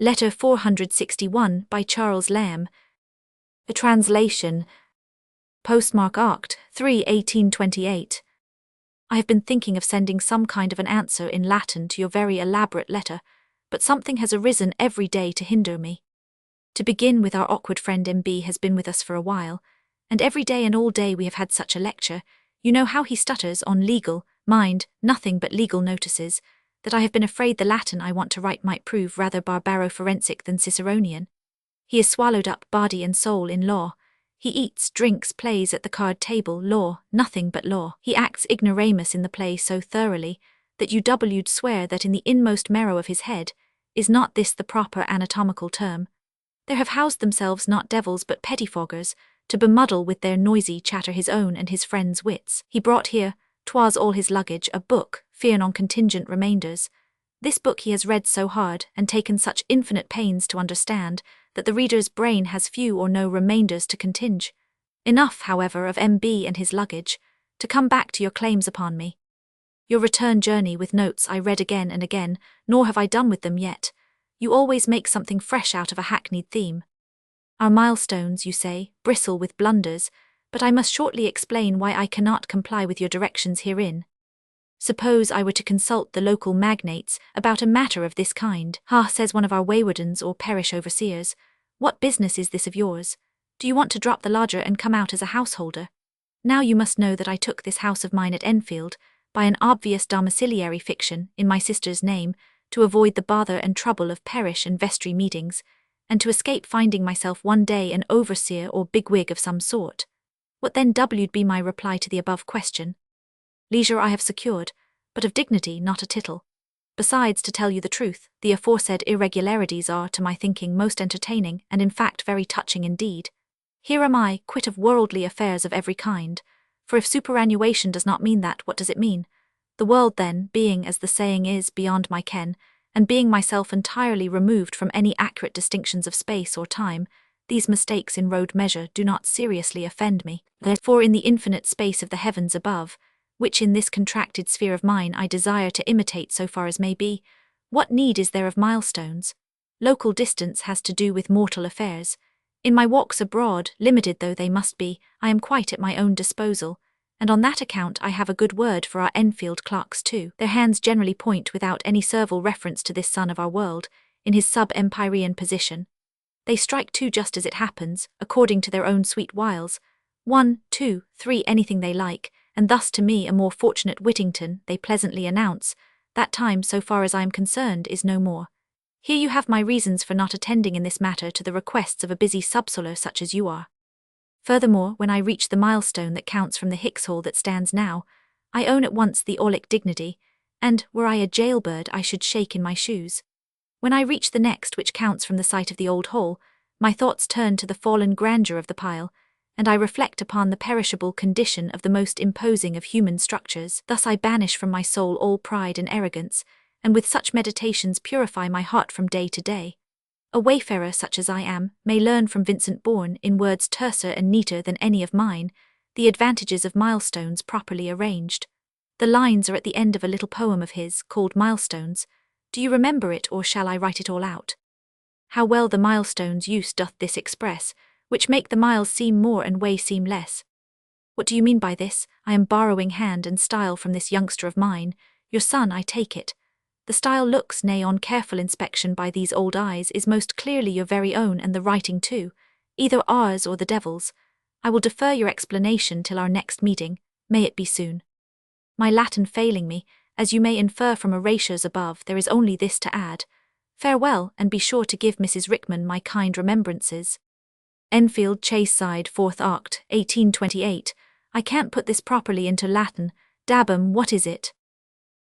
Letter 461 by Charles Lamb. A translation. Postmark Oct. 3, 1828. I have been thinking of sending some kind of an answer in Latin to your very elaborate letter, but something has arisen every day to hinder me. To begin with, our awkward friend M.B. has been with us for a while, and every day and all day we have had such a lecture. You know how he stutters on legal, mind, nothing but legal notices, that I have been afraid the Latin I want to write might prove rather barbaro-forensic than Ciceronian. He is swallowed up body and soul in law. He eats, drinks, plays at the card table, law, nothing but law. He acts ignoramus in the play so thoroughly that you'd swear that in the inmost marrow of his head, is not this the proper anatomical term, there have housed themselves not devils but pettifoggers, to bemuddle with their noisy chatter his own and his friends' wits. He brought here, 'twas all his luggage, a book, fear on contingent remainders. This book he has read so hard, and taken such infinite pains to understand, that the reader's brain has few or no remainders to continge. Enough, however, of M.B. and his luggage, to come back to your claims upon me. Your return journey with notes I read again and again, nor have I done with them yet. You always make something fresh out of a hackneyed theme. Our milestones, you say, bristle with blunders, but I must shortly explain why I cannot comply with your directions herein. Suppose I were to consult the local magnates about a matter of this kind. "Ha," says one of our waywardens or parish overseers, "what business is this of yours? Do you want to drop the lodger and come out as a householder? Now you must know that I took this house of mine at Enfield, by an obvious domiciliary fiction, in my sister's name, to avoid the bother and trouble of parish and vestry meetings, and to escape finding myself one day an overseer or bigwig of some sort. What then would be my reply to the above question? Leisure I have secured, but of dignity not a tittle. Besides, to tell you the truth, the aforesaid irregularities are, to my thinking, most entertaining, and in fact very touching indeed. Here am I, quit of worldly affairs of every kind, for if superannuation does not mean that, what does it mean? The world then, being, as the saying is, beyond my ken, and being myself entirely removed from any accurate distinctions of space or time, these mistakes in road measure do not seriously offend me. Therefore in the infinite space of the heavens above, which in this contracted sphere of mine I desire to imitate so far as may be, what need is there of milestones? Local distance has to do with mortal affairs. In my walks abroad, limited though they must be, I am quite at my own disposal, and on that account I have a good word for our Enfield clerks too. Their hands generally point without any servile reference to this son of our world, in his sub-empyrean position. They strike too just as it happens, according to their own sweet wiles, 1, 2, 3, anything they like, and thus to me, a more fortunate Whittington, they pleasantly announce, that time, so far as I am concerned, is no more. Here you have my reasons for not attending in this matter to the requests of a busy subsolar such as you are. Furthermore, when I reach the milestone that counts from the Hicks Hall that stands now, I own at once the Aulic dignity, and, were I a jailbird, I should shake in my shoes. When I reach the next which counts from the site of the old hall, my thoughts turn to the fallen grandeur of the pile, and I reflect upon the perishable condition of the most imposing of human structures. Thus I banish from my soul all pride and arrogance, and with such meditations purify my heart from day to day. A wayfarer such as I am may learn from Vincent Bourne, in words terser and neater than any of mine, the advantages of milestones properly arranged. The lines are at the end of a little poem of his, called Milestones. Do you remember it, or shall I write it all out? How well the milestones use doth this express, which make the miles seem more and way seem less. What do you mean by this? I am borrowing hand and style from this youngster of mine, your son, I take it. The style looks, nay, on careful inspection by these old eyes, is most clearly your very own, and the writing too, either ours or the devil's. I will defer your explanation till our next meeting, may it be soon. My Latin failing me, as you may infer from erasures above, there is only this to add. Farewell, and be sure to give Mrs. Rickman my kind remembrances. Enfield Chase-side, 4th Oct, 1828. I can't put this properly into Latin. Dabum, what is it?